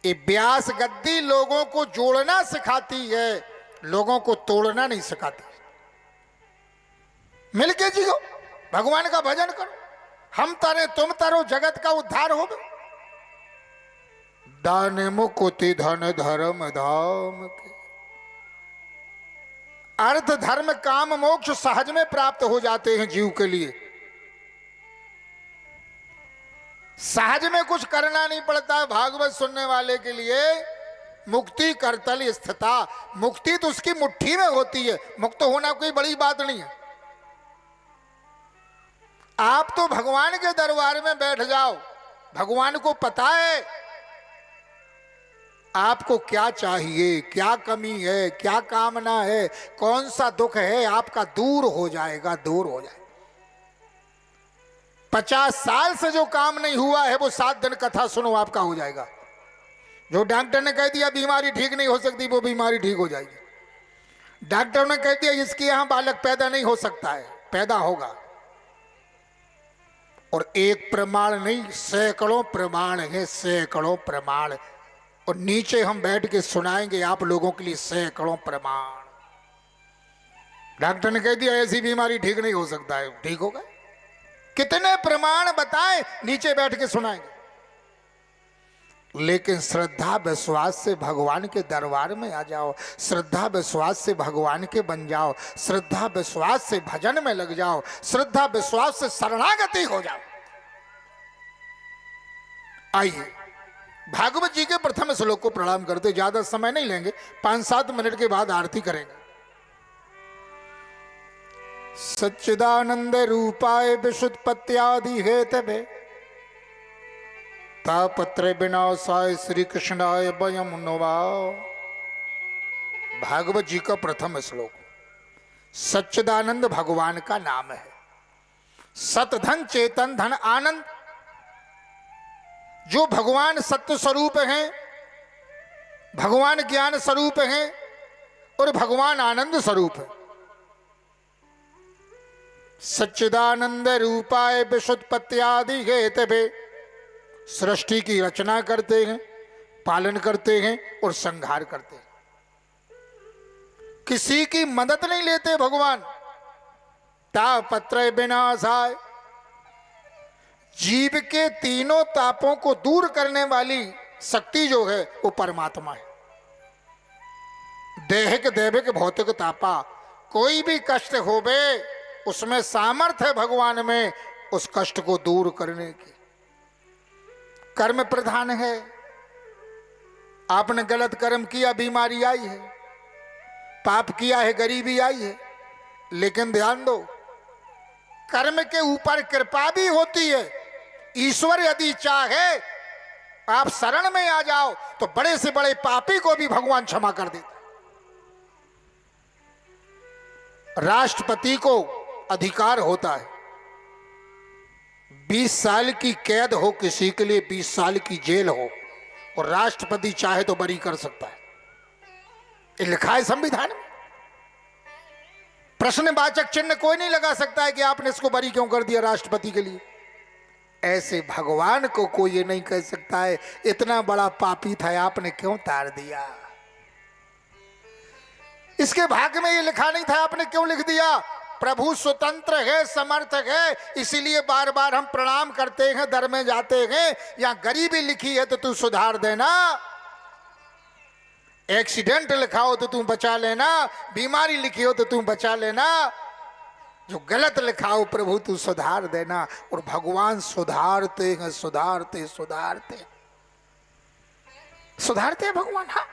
ये व्यास गद्दी लोगों को जोड़ना सिखाती है, लोगों को तोड़ना नहीं सिखाती। मिलके जियो, भगवान का भजन करो, हम तरे तुम तरो, जगत का उद्धार हो। दान मुकुति धन धर्म धाम के। अर्थ धर्म काम मोक्ष सहज में प्राप्त हो जाते हैं जीव के लिए। सहज में कुछ करना नहीं पड़ता। भागवत सुनने वाले के लिए मुक्ति करतल स्थिता, मुक्ति तो उसकी मुट्ठी में होती है। मुक्त होना कोई बड़ी बात नहीं है। आप तो भगवान के दरबार में बैठ जाओ, भगवान को पता है आपको क्या चाहिए, क्या कमी है, क्या कामना है, कौन सा दुख है, आपका दूर हो जाएगा, दूर हो जाएगा। 50 साल से जो काम नहीं हुआ है वो 7 दिन कथा सुनो, आपका हो जाएगा। जो डॉक्टर ने कह दिया बीमारी ठीक नहीं हो सकती, वो बीमारी ठीक हो जाएगी। डॉक्टर ने कह दिया इसके यहां बालक पैदा नहीं हो सकता है, पैदा होगा। और एक प्रमाण नहीं, सैकड़ों प्रमाण है, सैकड़ों प्रमाण। और नीचे हम बैठ के सुनाएंगे आप लोगों के लिए सैकड़ों प्रमाण। डॉक्टर ने कह दिया ऐसी बीमारी ठीक नहीं हो सकता है, ठीक होगा। कितने प्रमाण बताएं, नीचे बैठ के सुनाएंगे। लेकिन श्रद्धा विश्वास से भगवान के दरबार में आ जाओ, श्रद्धा विश्वास से भगवान के बन जाओ, श्रद्धा विश्वास से भजन में लग जाओ, श्रद्धा विश्वास से शरणागति हो जाओ। आइए भागवत जी के प्रथम श्लोक को प्रणाम करते, ज्यादा समय नहीं लेंगे, 5-7 मिनट के बाद आरती करेंगे। सच्चिदानंद रूपाय विशुद्धपत्यादि हेतवे तापत्र विनाशाय श्री कृष्णाय वयं नमः। भागवत जी का प्रथम श्लोक। सच्चिदानंद भगवान का नाम है। सत धन चेतन धन आनंद, जो भगवान सत्य स्वरूप हैं, भगवान ज्ञान स्वरूप हैं और भगवान आनंद स्वरूप है। सच्चिदानंद रूपाय विशुद्धपत्यादि हेतवे, सृष्टि की रचना करते हैं, पालन करते हैं और संहार करते हैं। किसी की मदद नहीं लेते भगवान। तापत्रय विनाशाय, जीव के तीनों तापों को दूर करने वाली शक्ति जो है वो परमात्मा है। देहिक दैविक भौतिक तापा, कोई भी कष्ट होवे उसमें सामर्थ्य है भगवान में उस कष्ट को दूर करने की। कर्म प्रधान है। आपने गलत कर्म किया, बीमारी आई है, पाप किया है, गरीबी आई है, लेकिन ध्यान दो कर्म के ऊपर कृपा भी होती है। ईश्वर यदि चाहे आप शरण में आ जाओ तो बड़े से बड़े पापी को भी भगवान क्षमा कर देते। राष्ट्रपति को अधिकार होता है 20 साल की कैद हो किसी के लिए, 20 साल की जेल हो, और राष्ट्रपति चाहे तो बरी कर सकता है। ये लिखा है संविधान में। प्रश्नवाचक चिन्ह कोई नहीं लगा सकता है कि आपने इसको बरी क्यों कर दिया राष्ट्रपति के लिए। ऐसे भगवान को कोई ये नहीं कह सकता है इतना बड़ा पापी था आपने क्यों तार दिया। इसके भाग्य में ये लिखा नहीं था आपने क्यों लिख दिया। प्रभु स्वतंत्र है, समर्थक है, इसीलिए बार बार हम प्रणाम करते हैं, दर में जाते हैं। यहां गरीबी लिखी है तो तू सुधार देना, एक्सीडेंट लिखा हो तो तू बचा लेना, बीमारी लिखी हो तो तू बचा लेना, जो गलत लिखा हो प्रभु तू सुधार देना। और भगवान सुधारते हैं, सुधारते सुधारते सुधारते हैं भगवान। हाँ,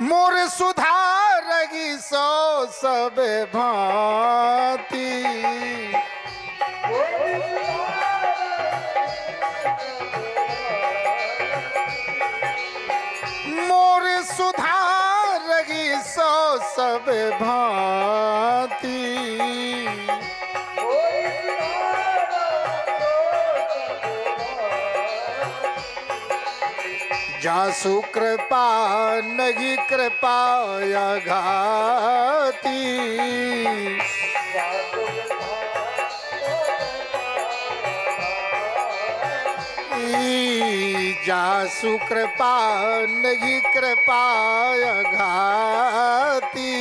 मोर सुधारगी सो सब भांति, मोर सुधारगी सो सब भांति, जासु कृपा नगी कृपाया घाती, जासु कृपा नगी कृपाया घाती,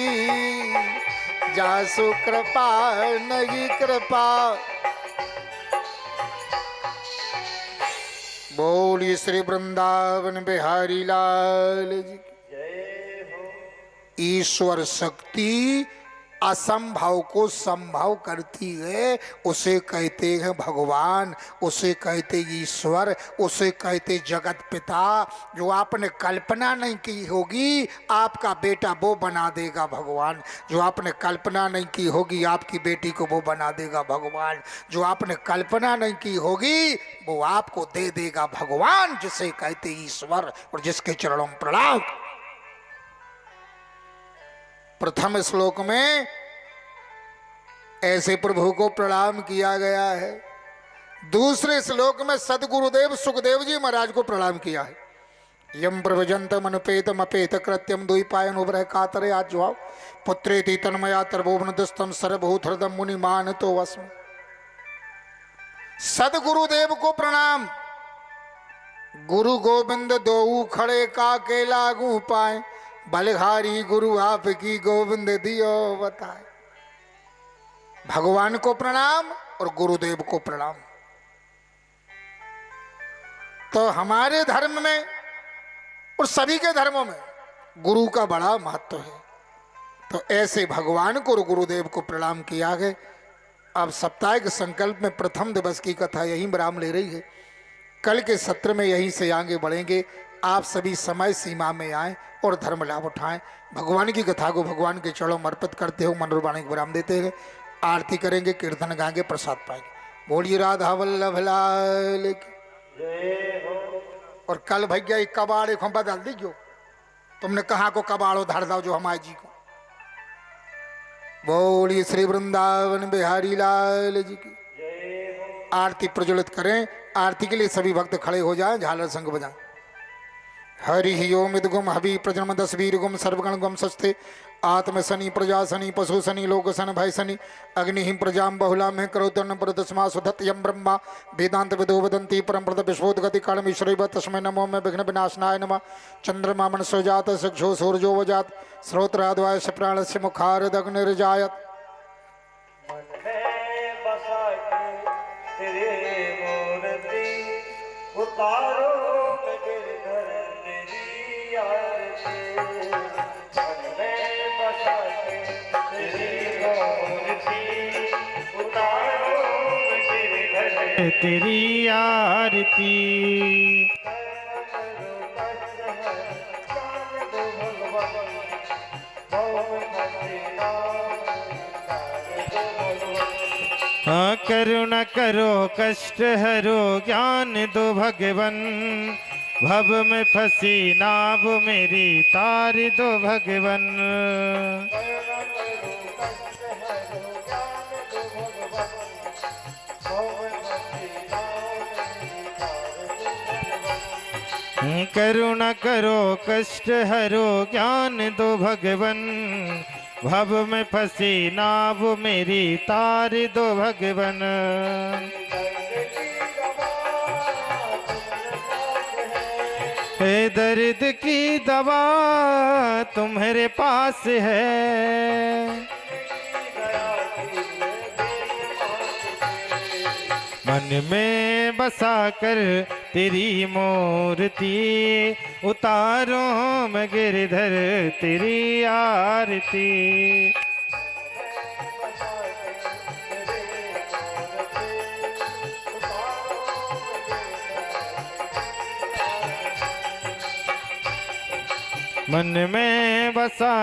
जासु कृपा नगी कृपा। बोलिए श्री वृंदावन बिहारी लाल जी की। ईश्वर शक्ति असंभव को संभव करती है, उसे कहते हैं भगवान, उसे कहते ईश्वर, उसे कहते जगत पिता। जो आपने कल्पना नहीं की होगी आपका बेटा वो बना देगा भगवान। जो आपने कल्पना नहीं की होगी आपकी बेटी को वो बना देगा भगवान। जो आपने कल्पना नहीं की होगी वो आपको दे देगा भगवान, जिसे कहते ईश्वर और जिसके चरणों में प्रणाम। प्रथम श्लोक में ऐसे प्रभु को प्रणाम किया गया है। दूसरे श्लोक में सदगुरुदेव सुखदेव जी महाराज को प्रणाम किया है। यम प्रभजंतम अनुपेतम अपेत कृत्यम द्वैपायन उभरह कातरे आज्वाव पुत्रेति तन्मया तर्भुवनदस्तम सर्वभूत हृदम मुनि मान तो वस्म। सदगुरुदेव को प्रणाम। गुरु गोविंद दोऊ खड़े का के लागू पाए, बलहारी गुरु आपकी गोविंद दियो बताए। भगवान को प्रणाम और गुरुदेव को प्रणाम। तो हमारे धर्म में और सभी के धर्मों में गुरु का बड़ा महत्व है। तो ऐसे भगवान को और गुरुदेव को प्रणाम किया गया। अब सप्ताह के संकल्प में प्रथम दिवस की कथा यहीं विराम ले रही है। कल के सत्र में यहीं से आगे बढ़ेंगे। आप सभी समय सीमा में आएं और धर्म लाभ उठाएं। भगवान की कथा को भगवान के चरणों में अर्पित करते हो मनोरवाणी को विराम देते हैं। आरती करेंगे, कीर्तन गाएंगे, प्रसाद पाएंगे। बोलिए राधा वल्लभ लाल की जय हो। और कल भैया एक कबाड़ को बदल दीजिए। तुमने कहा को कबाड़ उधार दो जो हमारे जी को। बोलिए श्री वृंदावन बिहारी लाल जी की जय हो। आरती प्रज्वलित करें। आरती के लिए सभी भक्त खड़े हो जाएं, झालर संग बजाएं। हरि ओम इदगुम हवि प्रजन्म दस वीर गुम सर्वगण गुम सस्ते आत्म शनि प्रजा शनि पशु शनि लोक सन भय शनि अग्नि प्रजाम बहुला में करोतन प्रदस्मा सुधत यम ब्रह्मा वेदांत विदो वदंती परम प्रद विश्वोदगति कालम ईश्वरीव तस्मै नमो में विघ्न विनाशनाय नमः। चंद्रमा मनसो जात सक्षो सूर्यो वजात श्रोत्राद्वाय प्राणस्य मुखारदग्निर्जायत। उतारो मैं गिरधर तेरी आरती मन में बसा के तेरी मूर्ति उतारो मैं गिरधर तेरी आरती। हाँ करुणा करो कष्ट हरो ज्ञान दो भगवन, भव में फंसी नाव मेरी तार दो भगवन। करुणा करो कष्ट हरो ज्ञान दो भगवन, भव में फंसी नाव मेरी तार दो भगवन। हे दर्द की दवा तुम्हारे पास है, मन में बसा कर तेरी मूर्ति उतारो मैं गिरधर तेरी आरती। मन में बसा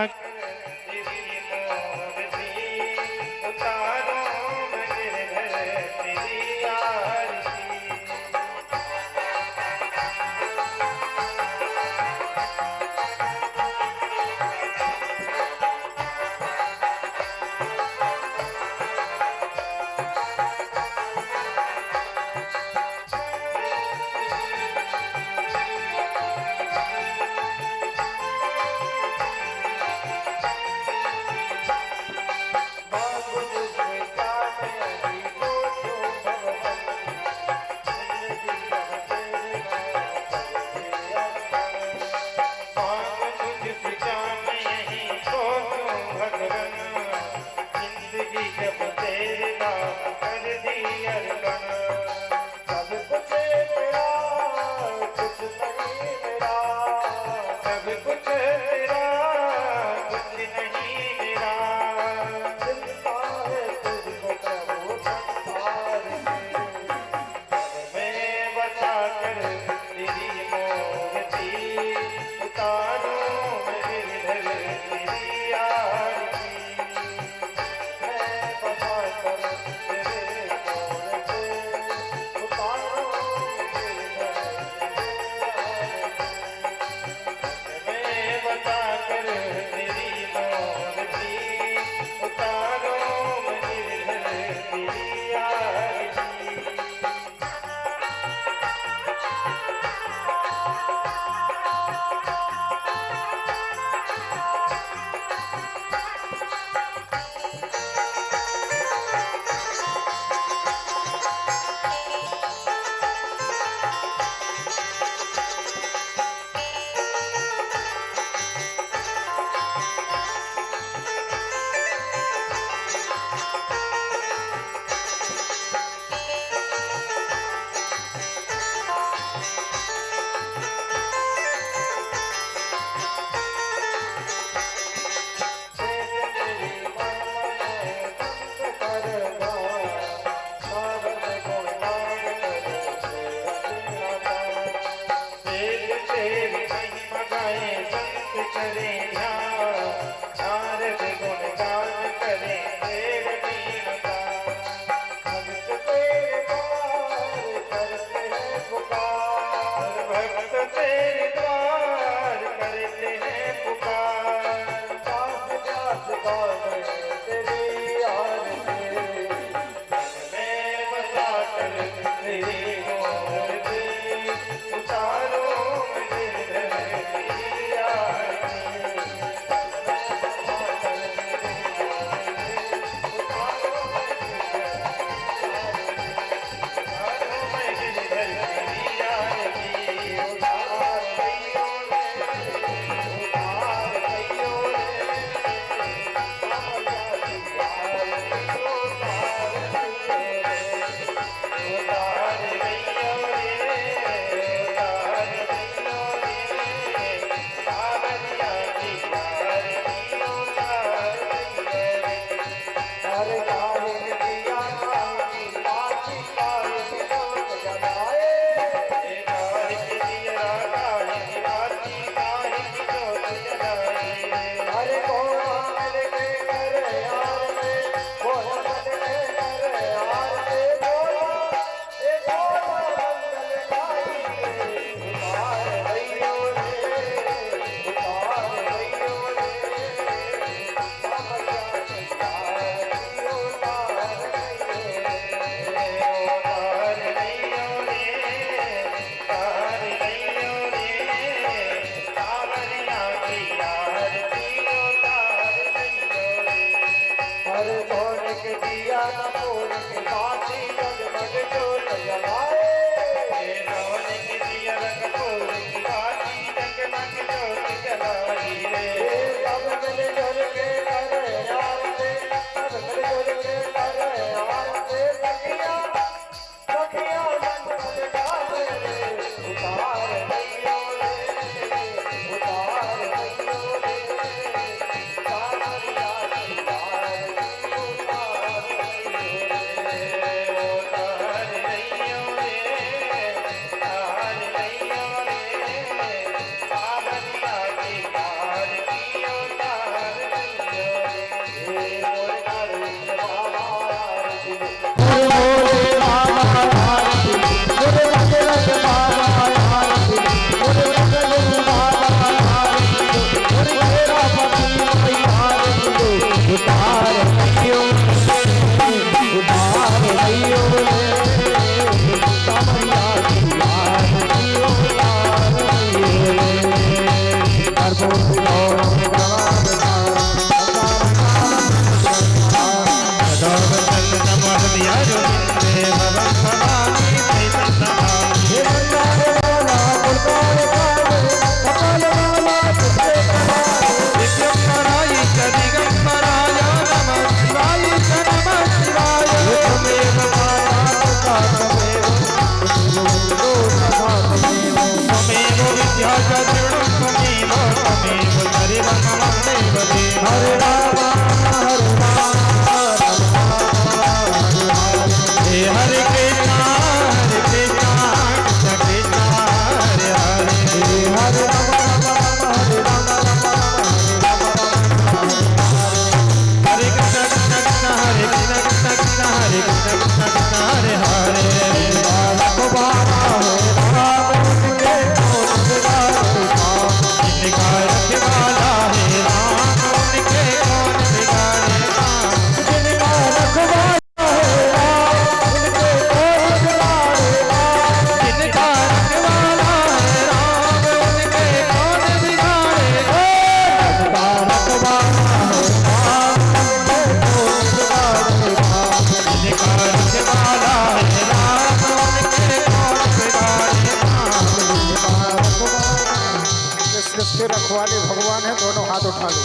किसके रखवाले भगवान है दोनों हाथ उठा लो।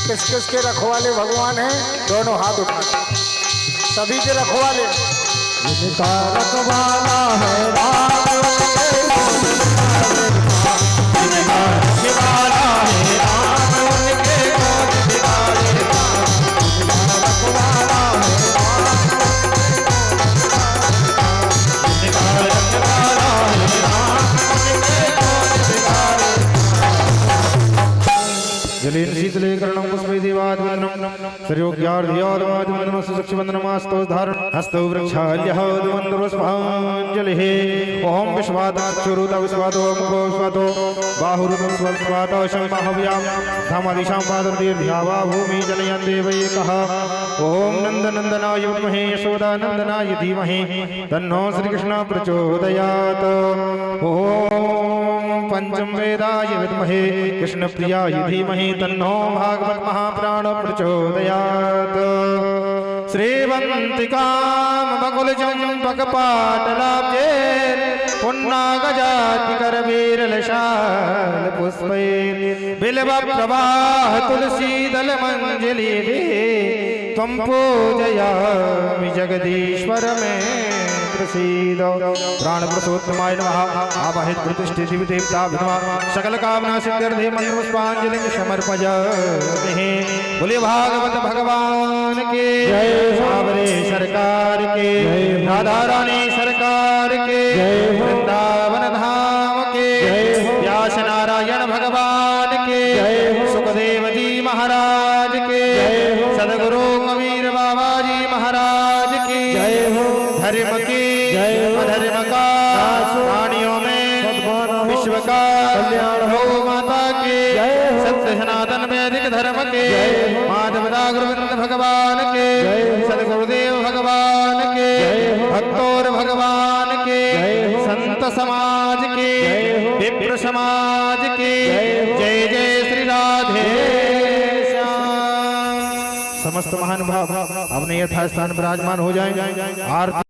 किस किस के रखवाले भगवान है दोनों हाथ उठा लो। सभी के रखवाले जिनका रखवाला है राम जिनका रखवाला है राम उनके गोद बिगाड़े जिनका रखवाला है जिनका रखवाला है राम उनके गोद बिगाड़े। जलेन शीतले कर्णं पुष्पे देवाद्वन्दनं श्रेयोग्यार्ध्याद्वाद्वन्दनं सुचक्षुवन्दनमास्तो धारण हस्तो वृक्षाल्यहोद्वन्दपुष्पाञ्जलिः। ॐ विश्वादक्षुरुत विश्वादो मुखो विश्वादो बाहुरुत विश्वादो शम्भव्यां धामादिशां पादतीर्ध्यावा भूमि जनयन् देवैकः। ॐ नन्दनन्दनाय विद्महे यशोदानन्दनाय धीमहि तन्नो श्रीकृष्णः प्रचोदयात्। ॐ पंचम वेदाय विद्महे कृष्णप्रियाय धीमहि तन्नो भागवत महाप्राण प्रचोदयात्। श्रीवन्तिकां बकुलचम्पकपाटलाब्जे पुन्नागजातिकरवीरलशाल पुष्पैः बिल्वप्रवाह तुलसीदलमञ्जलिभिः त्वं पूजयामि जगदीश्वर मे प्रसीद। प्राणपुरुषोत्तमाय नमः। आवाहित प्रतिष्ठित देवता विद्मा सकल कामना सिद्ध्यर्थे मंत्र पुष्पांजलि समर्पयामि। बोले भागवत भगवान के जय। सावरे सरकार के जय। राधा रानी सरकार के जय। वृंदावन धाम के जय। व्यास नारायण भगवान के जय। सुखदेव जी महाराज के जय। सदगुरु कबीर बाबा जी महाराज की जय। धर्म की अधर्म का प्राणियों में विश्व का कल्याण हो माता के सत्य सनातन वैदिक धर्म के माधवदा गुरुविंद भगवान के सदगुरुदेव भगवान के भक्तोर भगवान के संत समाज के विप्र समाज के जय जय श्री राधे श्याम। समस्त महानुभाव अपने यथास्थान विराजमान हो जाएं। आरती